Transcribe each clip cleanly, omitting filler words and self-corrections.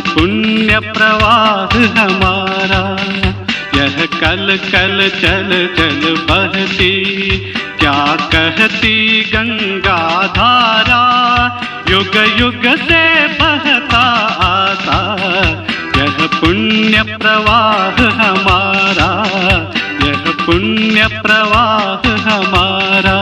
पुण्य प्रवाह हमारा, यह कल कल चल चल बहती, क्या कहती गंगा धारा, युग युग से बहता आता, यह पुण्य प्रवाह हमारा, यह पुण्य प्रवाह हमारा।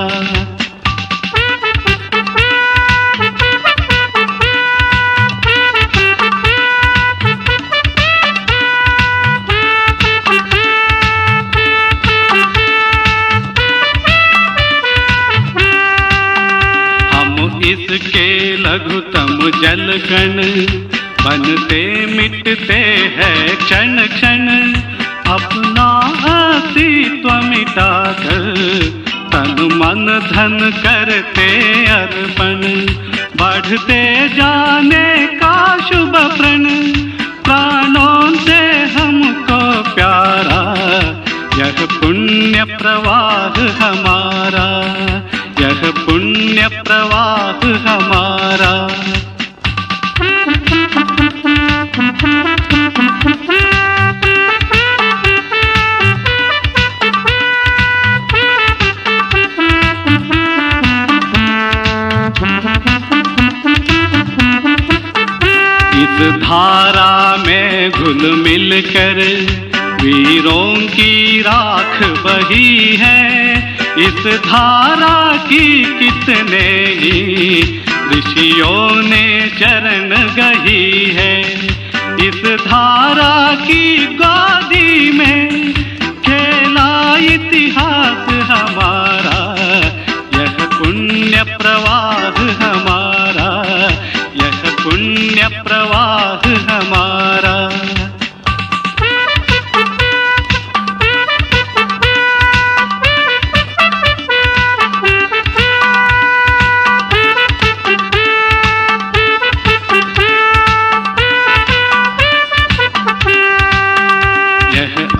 इसके लघुतम जलकण बनते मिटते हैं क्षण क्षण, अपना अस्तित्व मिटाकर तन मन धन करते अर्पण, बढ़ते जाने का शुभ प्रण, प्राणों से हमको प्यारा, यह पुण्य प्रवाह हमारा, यह पुण्य प्रवाह हमारा। इस धारा में घुल मिल कर वीरों की राख बही है, इस धारा की कितने ही ऋषियों ने चरण गही है, इस धारा की गोदी में खेला इतिहास हमारा, यह पुण्य प्रवाह हमारा, यह पुण्य प्रवाह हमारा।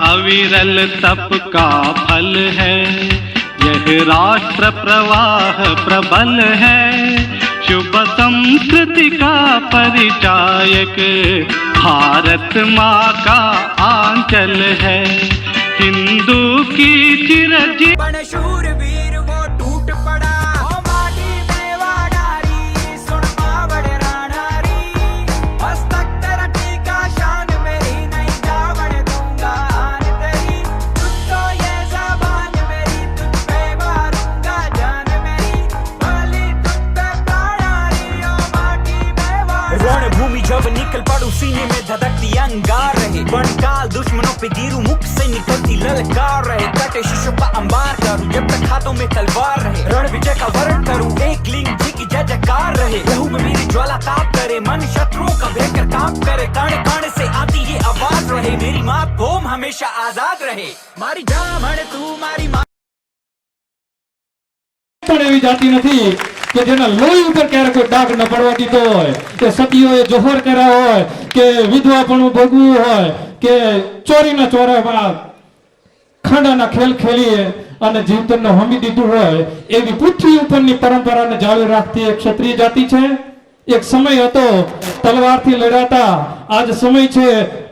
अविरल तप का फल है, यह राष्ट्र प्रवाह प्रबल है, शुभ संस्कृति का परिचायक भारत माँ का आंचल है, हिंदू की चिरंजीवी शूरवीर वो टूट पड़ा, जब निकल पड़ू सीने में धधकती अंगार रहे, बनकाल दुश्मनों पे गिरू मुख से निकलती ललकार रहे, कटे शीशों पर अंबार करूं जब तक हाथों में तलवार रहे, रण विजय का वर्ण करूं एक लिंग जी की जय जयकार रहे, लहू में मेरी ज्वाला ताप करे, मन शत्रुओं का भयंकर कांप करे, कण कण से आती ये आवाज रहे, मेरी माँ भूम हमेशा आजाद रहे, मारी जामण तू मारी माँ एवी जाती नहीं कि जेना लोही पर क्यारे कोई दाग न पड़वा दीधो होय, के सतीओए जोहर कर्या होय, के विधवापणुं भोगव्युं होय, के चोरीना ચોરા ખાંડાના ખેલ ખેલીએ અને જીવતરને હોમી દીધું હોય, એવી પૃથ્વી ઉપરની પરંપરાને જાળવી રાખતી એક ક્ષત્રિય જાતિ છે। એક સમય હતો તલવારથી લડાતા, આજ સમય છે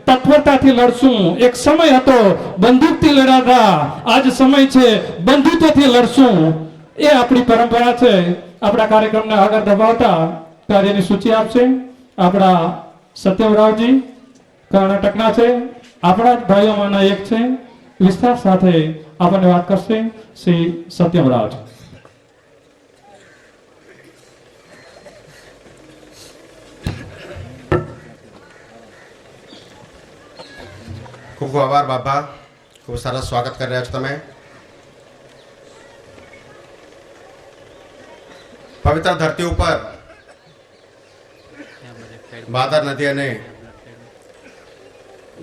તત્પરતાથી લડશું, એક સમય હતો બંદૂકથી લડાતા, આજ સમય છે બંધુત્વથી લડશું। એ આપણી પરંપરા છે। આપણા કાર્યક્રમને આગળ દબાવતા કાર્યની સૂચિ આપશે આપણા સત્યમરાવજી, કર્ણાટકના છે, આપણા જ ભાઈઓમાંના એક છે। વિસ્તાર સાથે આપણને વાત કરશે શ્રી સત્યમરાવજી। खूब खूब आभार बाबा, खूब सरस स्वागत कर रहे છો તમે। पवित्र धरती ઉપર ભાદર નદી અને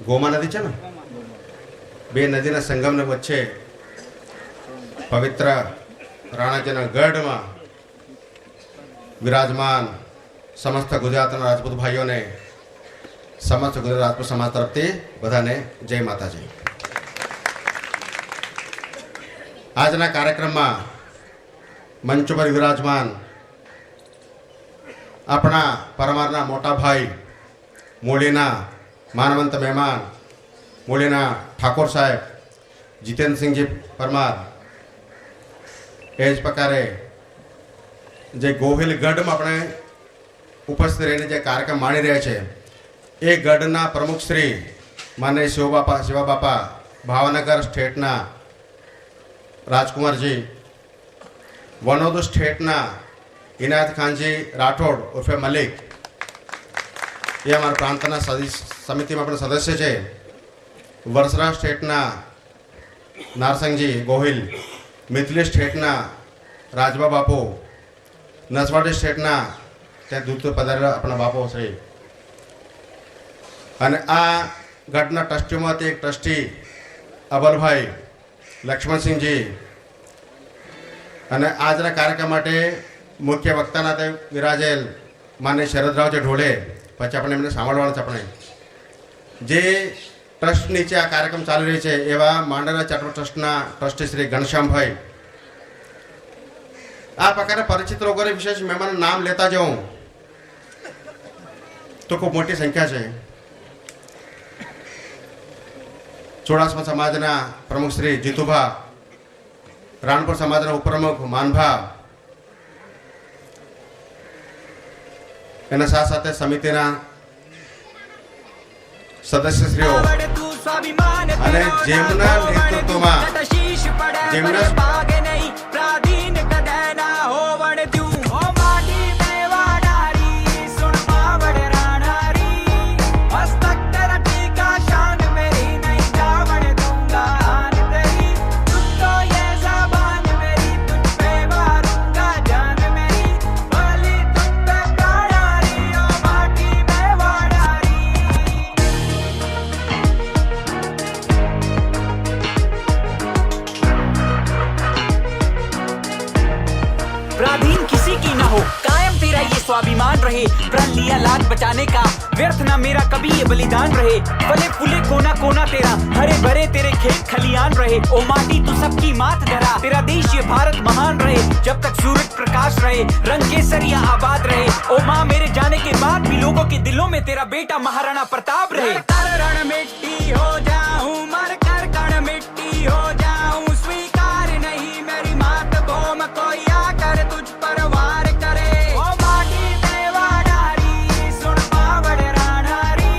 ગોમા નદી છે ને, બે નદીના સંગમને વચ્ચે પવિત્ર રાણાજીના ગઢમાં વિરાજમાન સમસ્ત ગુજરાતના રાજપૂત ભાઈઓને, સમસ્ત ગુજરાત રાજપૂત સમાજ તરફથી બધાને જય માતાજી। આજના કાર્યક્રમમાં મંચ પર વિરાજમાન આપણા પરમારના મોટા ભાઈ મૂળીના માનવંત મહેમાન મૂળીના ઠાકોર સાહેબ જીતેન્દ્રસિંહજી પરમાર એ જ પ્રકારે જે ગોહિલ ગઢમાં આપણે ઉપસ્થિત રહીને જે કાર્યક્રમ માણી રહ્યા છે એ ગઢના પ્રમુખ શ્રી માનનીય શિવાબાપા ભાવનગર સ્ટેટના રાજકુમારજી વનોદ સ્ટેટના ઇનાયત ખાનજી રાઠોડ ઉર્ફે મલિક એ અમારા પ્રાંતના સમિતિમાં પણ સદસ્ય છે વરસરા સ્ટેટના નારસંગજી ગોહિલ મિથિલી સ્ટેટના રાજબા બાપુ નસવાડી સ્ટેટના ત્યાં દૂધ પધારેલા આપણા બાપુ છે અને આ ગઢના ટ્રસ્ટીમાંથી એક ટ્રસ્ટી અબલભાઈ લક્ષ્મણસિંહજી અને આજના કાર્યક્રમ માટે મુખ્ય વક્તાના તે વિરાજેલ માન્ય શરદરાવજી ઢોલે પછી આપણે એમને સાંભળવાના છે આપણે જે ટ્રસ્ટ નીચે આ કાર્યક્રમ ચાલી રહી છે એવા માંડલા ચારિટેબલ ટ્રસ્ટના ટ્રસ્ટી શ્રી ઘનશ્યામભાઈ આ પ્રકારે પરિચિત લોકોને વિશેષ મહેમાનનું નામ લેતા જાઉં તો ખૂબ મોટી સંખ્યા છે ચોડાસમા સમાજના પ્રમુખ શ્રી જીતુભા રાણપુર સમાજના ઉપપ્રમુખ માનભા એના સાથે સાથે સમિતિના સદસ્યશ્રીઓ અને જેમના નેતૃત્વમાં જેમના पराधीन किसी की ना हो, कायम तेरा ये स्वाभिमान रहे। प्रण लिया लाज बचाने का, व्यर्थ ना मेरा कभी ये बलिदान रहे। फले फूले कोना कोना तेरा, हरे भरे तेरे खेत खलियान रहे। ओ माटी तू सबकी मात धरा, तेरा देश ये भारत महान रहे। जब तक सूरज प्रकाश रहे, रंग केसरिया आबाद रहे। ओ माँ, मेरे जाने के बाद भी लोगों के दिलों में तेरा बेटा महाराणा प्रताप रहे। कर रण मिट्टी हो जाऊं, मर कर कण मिट्टी हो जाऊं, स्वीकार नहीं मेरी मात भूम कोई आकर तुझ पर वार करे। ओ माटी में वाडारी, सुन बावड़ राणारी,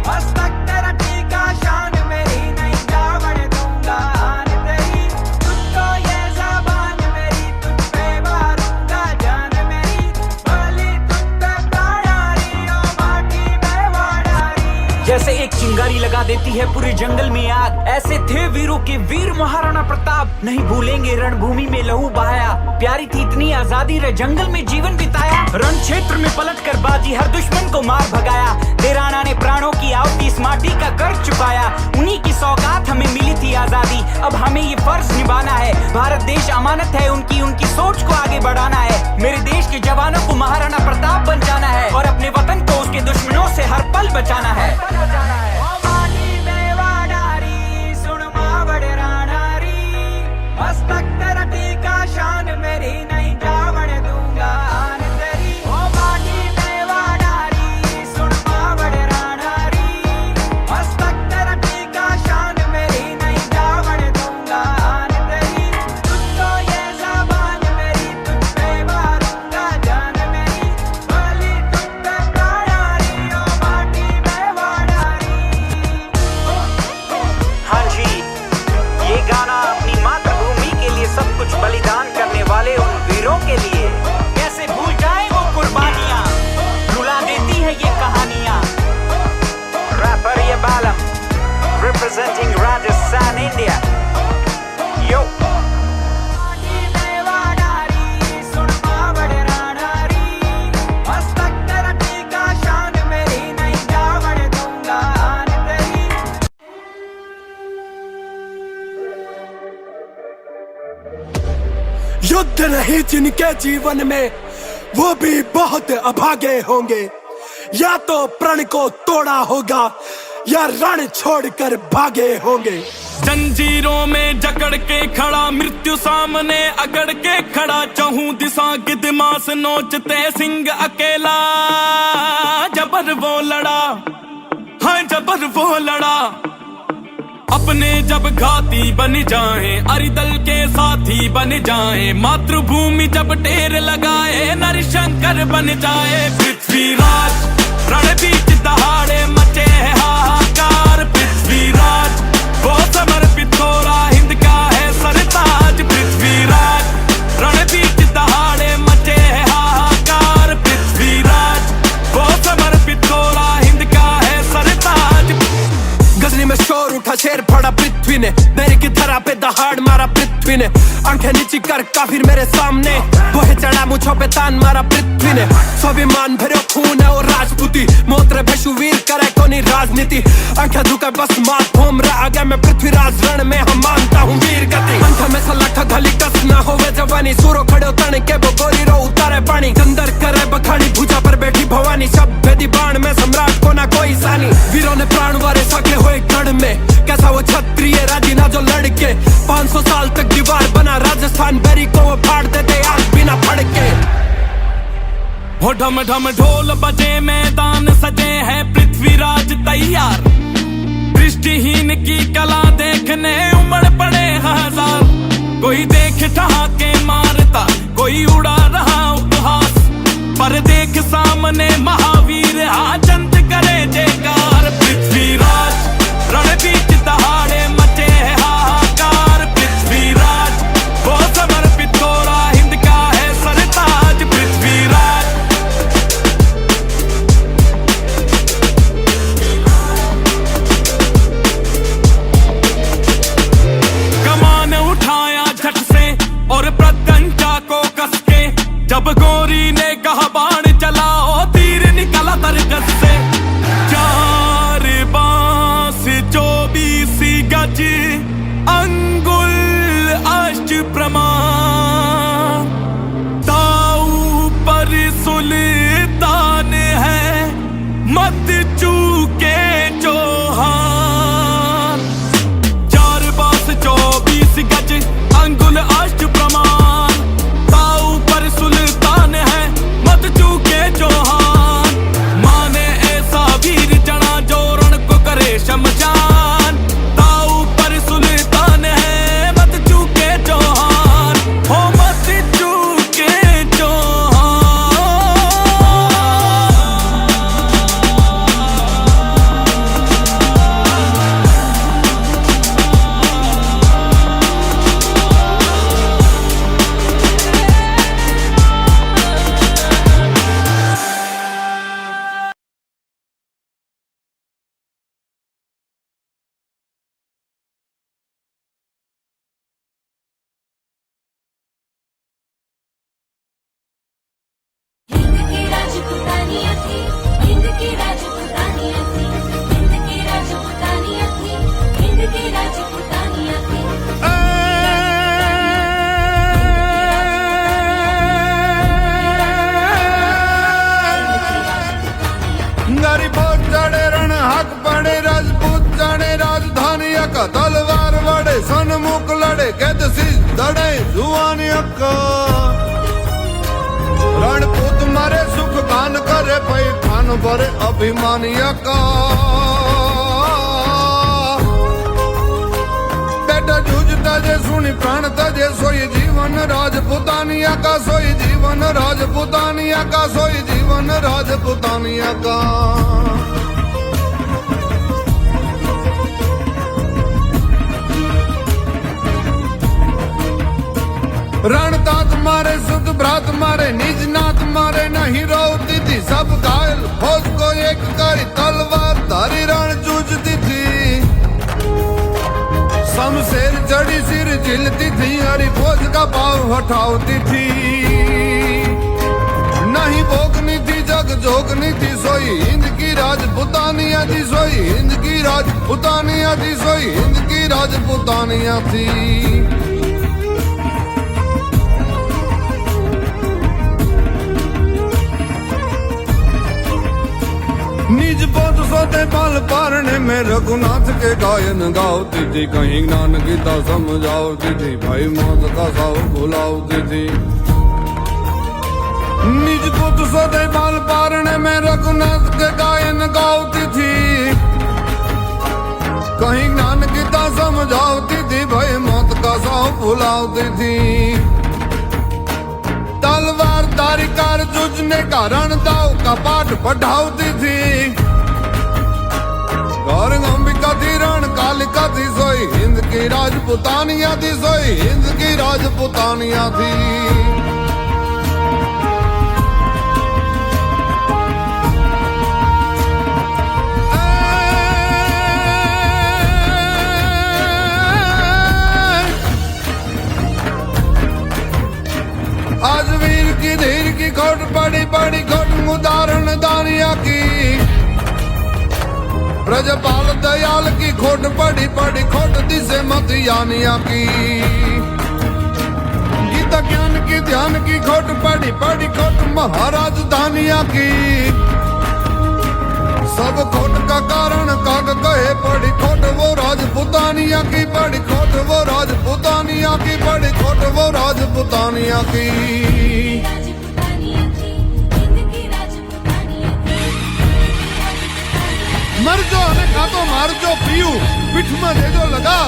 हस्तक तेरा टीका शान मेरी, नहीं जावड़ दूंगा आन तेरी। तुझको ये ज़बान मेरी, तुझ पे मारूंगा जान मेरी, बोली तुझ पे प्राणारी, ओ माटी में वाडारी। जैसे एक चिंगारी लगा देती है पूरे जंगल में आग, ऐसे थे वीरों के वीर महाराणा प्रताप। नहीं भूलेंगे रणभूमि में लहू बहाया, प्यारी थी इतनी आजादी रे जंगल में जीवन बिताया। रण क्षेत्र में पलट कर बाजी हर दुश्मन को मार भगाया। देराना ने प्राणों की आहुति इस माटी का कर्ज चुकाया। उन्हीं की सौगात हमें मिली थी आजादी, अब हमें ये फर्ज निभाना है। भारत देश अमानत है उनकी, उनकी सोच को आगे बढ़ाना है। मेरे देश के जवानों को महाराणा प्रताप बन जाना है, और अपने वतन को उसके दुश्मनों से हर पल बचाना है। हस्तक तेरा टीका शान मेरी, नहीं जावड़ दूंगा आन तेरी। ओ माटी में वाडारी, सुन बावड़ राणारी, हस्तक तेरा टीका शान मेरी, नहीं जावड़ दूंगा आन तेरी। तुझको ये ज़बान मेरी, तुझ पे मारूंगा जान मेरी, बोली तुझ पे प्राणारी, ओ माटी में वाडारी। हाँ जी, ये गाना अपनी मातृभूमि के लिए सब कुछ बलिदान करने वाले उन वीरों के लिए। कैसे भूल जाए वो कुर्बानियां, रुला देती है ये कहानियां। रैपर ये बालम, रिप्रेजेंटिंग राजस्थान इंडिया। यो युद्ध नहीं जिनके जीवन में, वो भी बहुत अभागे होंगे। या तो प्रण को तोड़ा होगा, या रण छोड़कर भागे होंगे। जंजीरों में जकड़ के खड़ा, मृत्यु सामने अगड़ के खड़ा, चहूं दिशा गिदमास नोचते सिंह अकेला। जबर वो लड़ा, हाँ जबर वो लड़ा। अपने जब घाती बन जाएं, अरिदल के साथी बन जाएं, मातृभूमि जब ढेर लगाए, नरशंकर बन जाए। पृथ्वीराज रण बीच दहाड़े मचे है हाहाकार। पृथ्वीराज वो समर्पित हो रहा, हिंद का है सरताज। पृथ्वीराज रण बीच दहाड़े मचे है हाहाकार। पृथ्वीराज वो समर्पित हो रहा, हिंद का है सरताज। गजनी में शोर उठा, शेर फड़ा पृथ्वी ने, मेरे की धरा पे दहाड़ मारा पृथ्वी ने। आंखें नीची कर काफिर मेरे सामने, बोहे चढ़ा मुझों पे तान मारा पृथ्वी ने। स्वाभिमान भरो खून है और राजपूती, मोत्रे भेषुवीर करे कोनी राजनीति। आंखें झुके बस मात घूम रहा आगे मैं, पृथ्वीराज रण में हम मानता हूँ वीर गति। आंखें में सलाखा घली कस ना होवे जवानी, सूरो खड़ो तण के वो गोरी रो उतारे पानी। गंदर करे बखानी भुजा पर बैठी भवानी, सब भेदी बाण में सम्राट को ना कोई सानी। वीरों ने प्राण वारे सके हुए गढ़ में, कैसा वो क्षत्रिय राजीना जो लड़के 500 साल तक दीवार बना राजस्थान। बेरी को वो फाड़ देते आग बिना फड़के। हो ढम ढम ढोल बजे, मैदान सजे हैं, पृथ्वीराज तैयार। दृष्टिहीन की कला देखने उमड़ पड़े हजार। कोई देख ठहाके मारता, कोई उड़ा रहा उपहास, पर देख सामने महावीर आचंत करे जयकार। पृथ्वीराज रण बीच दहाड़े मचे है हाहाकार। पृथ्वीराज वो समर्पित हो रहा, हिंद का है सरताज। पृथ्वीराज कमान उठाया झट से और प्रत्यंचा को कस के, जब गोरी ने कहा बाण चलाओ, तीर निकला दरगज से। 4 बांस 24 गज, अंगुल अष्ट प्रमाण। दाऊ पर सुल्तान है, मत चूके चौहान। 4 बांस 24 गज, अंगुल अष्ट प्रमाण। दाऊ पर सुल्तान है, मत चूके चौहान। माने ऐसा वीर जना जो रण को करे शमशान। दाऊ पर सुल्तान है, मत चूके चौहान। हो मत चूके चौहान। हिंद की राजपूतानिया थी, हिंद की राजपूतानिया थी, हिंद की राजपूतानिया थी, हिंद की राजपूतानिया थी। गरीबों चढ़े रण हक पड़े, राजपूत जाने राजधानी का। तलवार वड़े सन्मुख लड़े, गद सी दड़े जुआनी का। रणपूत मारे सुख गान करे, पै खान भरे अभिमानिया का। बेटा जूझता जे सुनी प्राण तजे, सोई जीवन राजपूतानिया का। सोई जीवन राजपूतानिया का, सोई जीवन राजपूतानिया का। रणतात मारे सुत भ्रात मारे, निज नाथ मारे नहीं रोती थी। सब घायल फौज को एक करी, तलवार धारी रण जूझती थी। शमशेर जड़ी सिर झिलती थी, हरी फौज का पाव हटाती थी। नहीं भोगनी थी जग जोगनी थी, सोई हिंद की राजपूतानिया थी। सोई हिंद की राजपूतानिया थी, सोई हिंद की राजपूतानिया थी। निज बोध सोते पल पारने में रघुनाथ के गायन गाओती थी, कहीं ज्ञान गीता समझाओती थी, भाई मौत का साव बुलाओती थी। निज पुत सोते पल पारने में रघुनाथ के गायन गाओती थी, कहीं ज्ञान गीता समझाओती थी, भाई मौत का साव बुलाओती थी। तलवार धारी कार जुझने का रणदाव का पाठ पढ़ाती थी, गौर अंबिका थी रण कालिका थी, सोई हिंद की राजपुतानिया थी, सोई हिंद की राजपुतानिया थी। आज वीर की धीर की खोट बड़ी बड़ी खोट उदाहरण दानिया की, ब्रजपाल दयाल की खोट बड़ी बड़ी खोट दिसे मत यानिया की। गीता ज्ञान की ध्यान की खोट बड़ी बड़ी खोट महाराज दानिया की। सब खोट का कारण काग कहे बड़ी खोट वो राजपुतानिया की, बड़ी खोट वो राजपुतानिया की, बड़ी खोट वो राजपुतानिया की। राजपुतानिया थी, हिंद की राजपुतानिया थी। मर जो ने खातो मार जो पीयू पीठ में दे जो लगा,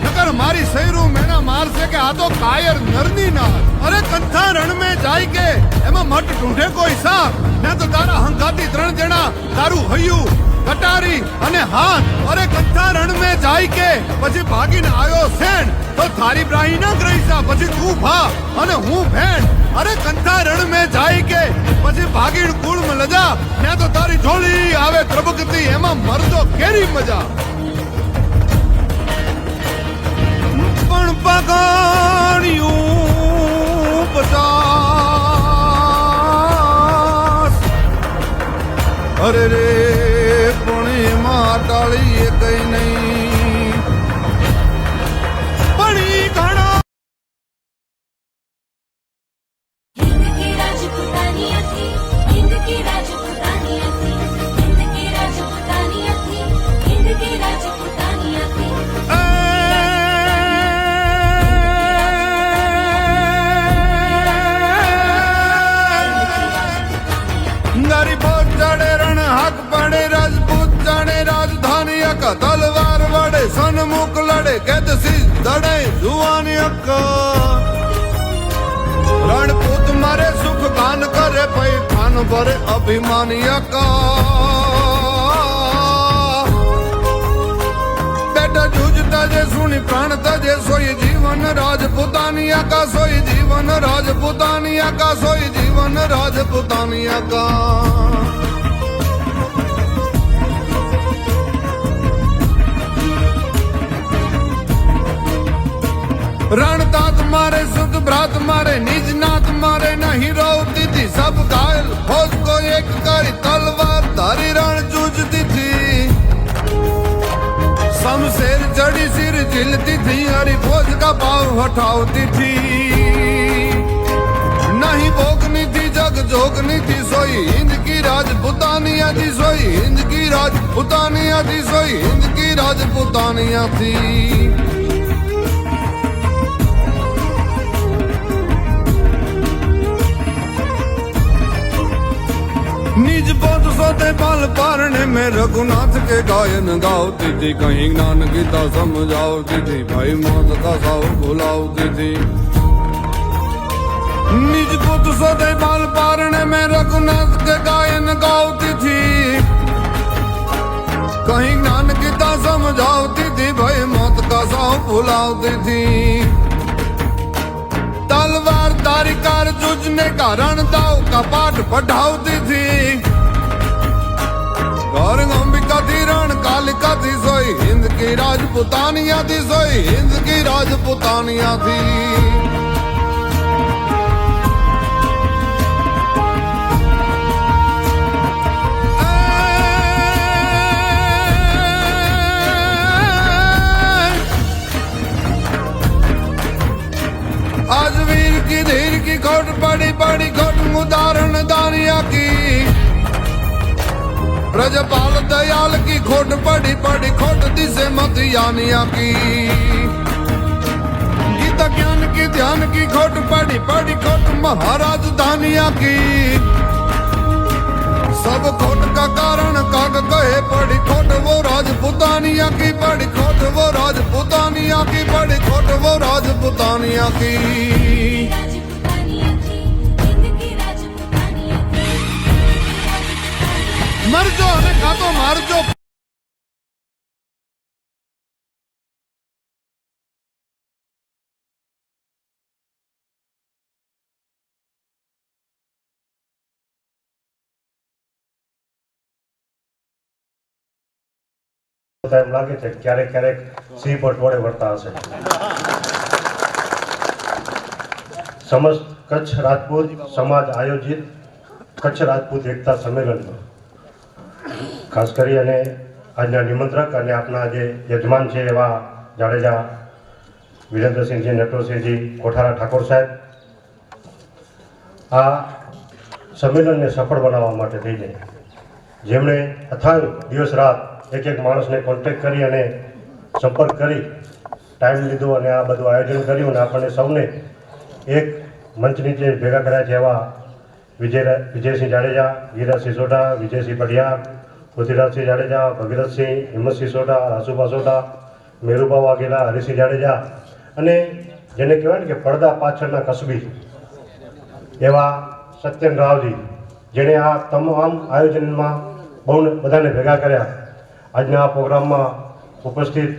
नकर मारी सैरू मेना मार से के आतो कायर नरनी ना। अरे कंथा रण में जाई के एमा मट ढूंढे कोई साथ, न तो तारा हंगाती त्रण जणा तारू हयू कटारी अने हाथ। अरे कंथा रण में जाई के પછી ભાગીને આયો સેન, તો થારી બ્રાહી ના ગ્રહીસા પછી તું ભા અને હું ભેણ। અરે કંથા રણ में जाई के પછી ભાગીને કુળ में લજા, ને તો તારી ઝોલી આવે ત્રબકતી એમાં મરદો કેરી મજા। પણ પગાણ્યું પચાસ, અરે રે પુણે માટાળી કઈ નહીં પણી ઘણા। हिंद की राजपुतानिया थी, हिंद की राजपुतानिया थी, हिंद की राजपुतानिया थी, हिंद की राजपुतानिया थी। नारी बहुत चढ़े रण हक पड़े राजपूत जाने राजधानी का, तलवार वड़े सन्मुख लड़े कैद सी दड़े जुआनी का। रणपूत मारे सुख गान करे पै खान भरे अभिमानी का। बेटा जूझता जे सुनी प्राण तजे, सोई जीवन राजपुतानिया का, सोई जीवन राजपुतानिया का, सोई जीवन राजपुतानिया का। रणतात मारे सुध भ्रात मारे निज नाथ मारे, नहीं रोती थी सब घायल फौज को एक करी, तलवार धारी रण जूझती थी। शमशेर चढ़ी सिर झिलती थी, हरी फौज का पाव हटाती थी। नहीं भोगनी थी जग जोगनी थी, सोई हिंद की राजपुतानिया थी, सोई हिंद की राजपुतानिया थी, सोई हिंद की राजपुतानिया थी। निज बोध सोते पल पारने में रघुनाथ के गायन गाओती थी, कहीं ज्ञान गीता समझाओती थी, भाई मौत का साव बुलाओती थी। निज पुत सोते पल पारने में रघुनाथ के गायन गाओती थी, कहीं ज्ञान गीता समझाओती थी, भाई मौत का साव बुलाओती थी। तलवार धारी कार जुझने का रणदाव का पाठ पढ़ाती थी, गौर अंबिका थी रण कालिका थी, सोई हिंद की राजपुतानिया थी, सोई हिंद की राजपुतानिया थी। आज वीर की धीर की खोट बड़ी बड़ी खोट उदाहरण दानिया की, ब्रजपाल दयाल की खोट पड़ी पड़ी खोट दिसे मत यानिया की गीता ज्ञान की ध्यान की खोट पड़ी पड़ी खोट महाराज धानिया की सब खोट का कारण काग कहे पड़ी खोट वो राजपुतानिया की पड़ी खोट वो राजपुतानिया की पड़ी खोट वो राजपुतानिया की राजपुतानिया थी हिंद की राजपुतानिया थी मरजो अने खातो मारजो। એમ લાગે છે ક્યારેક ક્યારેક સિંહ પર ટોળે વળતા હશે. સમસ્ત કચ્છ રાજપૂત સમાજ આયોજિત કચ્છ રાજપૂત એકતા સંમેલનમાં ખાસ કરી અને આજના નિમંત્રક અને આપના જે યજમાન છે એવા જાડેજા વિરેન્દ્રસિંહજી, નટવરસિંહજી, કોઠારા ઠાકોર સાહેબ આ સંમેલનને સફળ બનાવવા માટે થઈને જેમણે અથાગ દિવસ રાત એક એક માણસને કોન્ટેક્ટ કરી અને સંપર્ક કરી ટાઈમ લીધો અને આ બધું આયોજન કર્યું અને આપણને સૌને એક મંચ નીચે ભેગા કર્યા છે એવા વિજયસિંહ જાડેજા, ગિરિરાજ સિસોડા, વિજયસિંહ પઢિયાર, પૃથ્વીરાજસિંહ જાડેજા, ભગીરથસિંહ, હિંમતસિંહ સોઢા, રાસુભા સોઢા, મેરુભા વાઘેલા, હરિસિંહ જાડેજા અને જેને કહેવાય ને કે પડદા પાછળના કસબી એવા સત્યન રાવજી જેણે આ તમામ આયોજનમાં બહુ બધાને ભેગા કર્યા. આજના આ પ્રોગ્રામમાં ઉપસ્થિત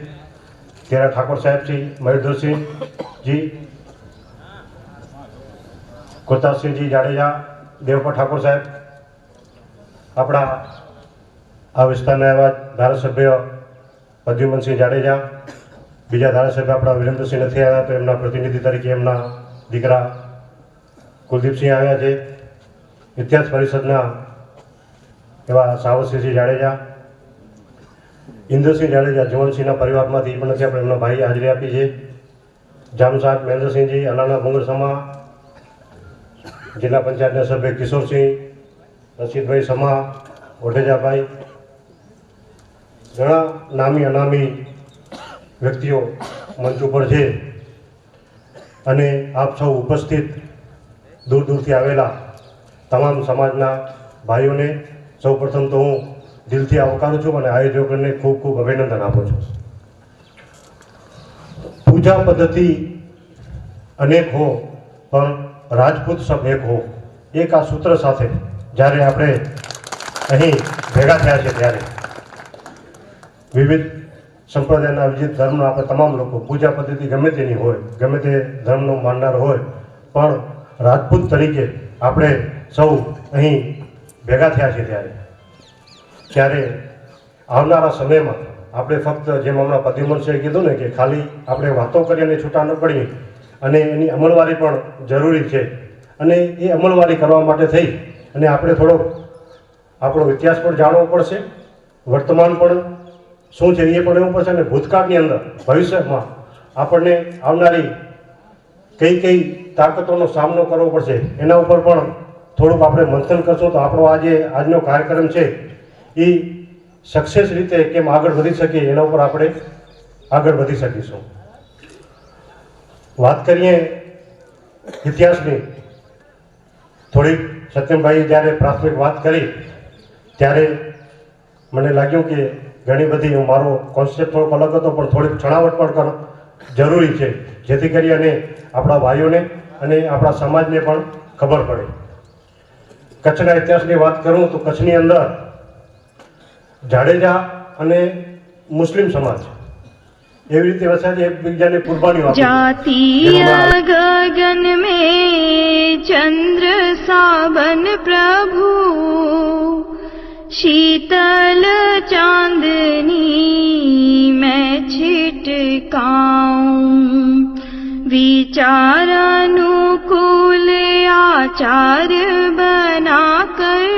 તેરા ઠાકોર સાહેબજી, મયુરધરસિંહજી, કોતારસિંહજી જાડેજા, દેવપા ઠાકોર સાહેબ, આપણા આ વિસ્તારના એવા ધારાસભ્ય પ્રદ્યુમનસિંહ જાડેજા, બીજા ધારાસભ્ય આપણા વિરેન્દ્રસિંહ નથી આવ્યા તો એમના પ્રતિનિધિ તરીકે એમના દીકરા કુલદીપસિંહ આવ્યા છે. ઇતિહાસ પરિષદના એવા સાવરસિંહજી જાડેજા, ઇન્દ્રસિંહ જાડેજા જુવનસિંહના પરિવારમાંથી પણ નથી, આપણે એમના ભાઈએ હાજરી આપી છે. જામ સાહેબ, મહેન્દ્રસિંહજી, અલાના ભુંગર સમા, જિલ્લા પંચાયતના સભ્ય કિશોરસિંહ, રશીદભાઈ સમા, ઓઢેજાભાઈ, ઘણા નામી અનામી વ્યક્તિઓ મંચ ઉપર છે અને આપ સૌ ઉપસ્થિત દૂર દૂરથી આવેલા તમામ સમાજના ભાઈઓને સૌ પ્રથમ તો હું દિલથી આવકારું છું અને આયોજકોને ખૂબ ખૂબ અભિનંદન આપું છું. પૂજા પદ્ધતિ અનેક હો પણ રાજપૂત સબ એક હો, એક આ સૂત્ર સાથે જ્યારે આપણે અહીં ભેગા થયા છે ત્યારે વિવિધ સંપ્રદાયના વિવિધ ધર્મના આપણે તમામ લોકો પૂજા પદ્ધતિ ગમે તેની હોય, ગમે તે ધર્મનો માનનાર હોય, પણ રાજપૂત તરીકે આપણે સૌ અહીં ભેગા થયા છે ત્યારે આવનારા સમયમાં આપણે ફક્ત જેમ હમણાં પ્રદ્યુમનસિંહે કીધું ને કે ખાલી આપણે વાતો કરીને છૂટા ન પડીએ અને એની અમલવારી પણ જરૂરી છે અને એ અમલવારી કરવા માટે થઈ અને આપણે થોડો આપણો ઇતિહાસ પણ જાણવો પડશે, વર્તમાન પણ શું છે એ પણ એવું પડશે અને ભૂતકાળની અંદર ભવિષ્યમાં આપણને આવનારી કઈ કઈ તાકાતોનો સામનો કરવો પડશે એના ઉપર પણ થોડુંક આપણે મંથન કરશું તો આપણો આજનો કાર્યક્રમ છે એ સક્સેસ રીતે કેમ આગળ વધી શકીએ એના ઉપર આપણે આગળ વધી શકીશું. વાત કરીએ ઇતિહાસની, થોડીક સત્યમભાઈએ જ્યારે પ્રાથમિક વાત કરી ત્યારે મને લાગ્યું કે ઘણી બધી મારો કોન્સેપ્ટ થોડોક અલગ હતો પણ થોડીક છણાવટ પણ જરૂરી છે જેથી કરી અને આપણા ભાઈઓને અને આપણા સમાજને પણ ખબર પડે. કચ્છના ઇતિહાસની વાત કરું તો કચ્છની અંદર જાડેજા અને મુસ્લિમ સમાજ એવી રીતે વસાય એકબીજાને કુરબાનીઓ આપી. जातीय गगन में चंद्र सावन प्रभु शीतल चांदनी मैं छिटकाऊं विचार अनुकूल आचार बनाकर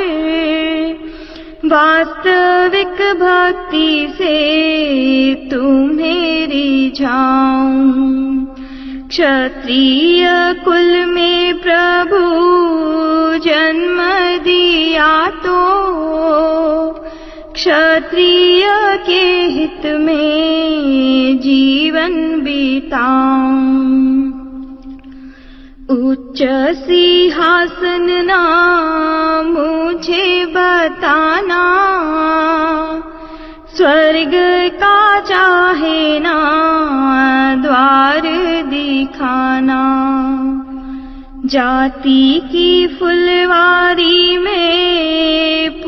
वास्तविक भक्ति से तुम्हें रिझाऊं क्षत्रिय कुल में प्रभु जन्म दिया तो क्षत्रिय के हित में जीवन बिताऊं। उच्च सिंहासन ना मुझे बताना, स्वर्ग का चाहे ना द्वार दिखाना। जाति की फुलवारी में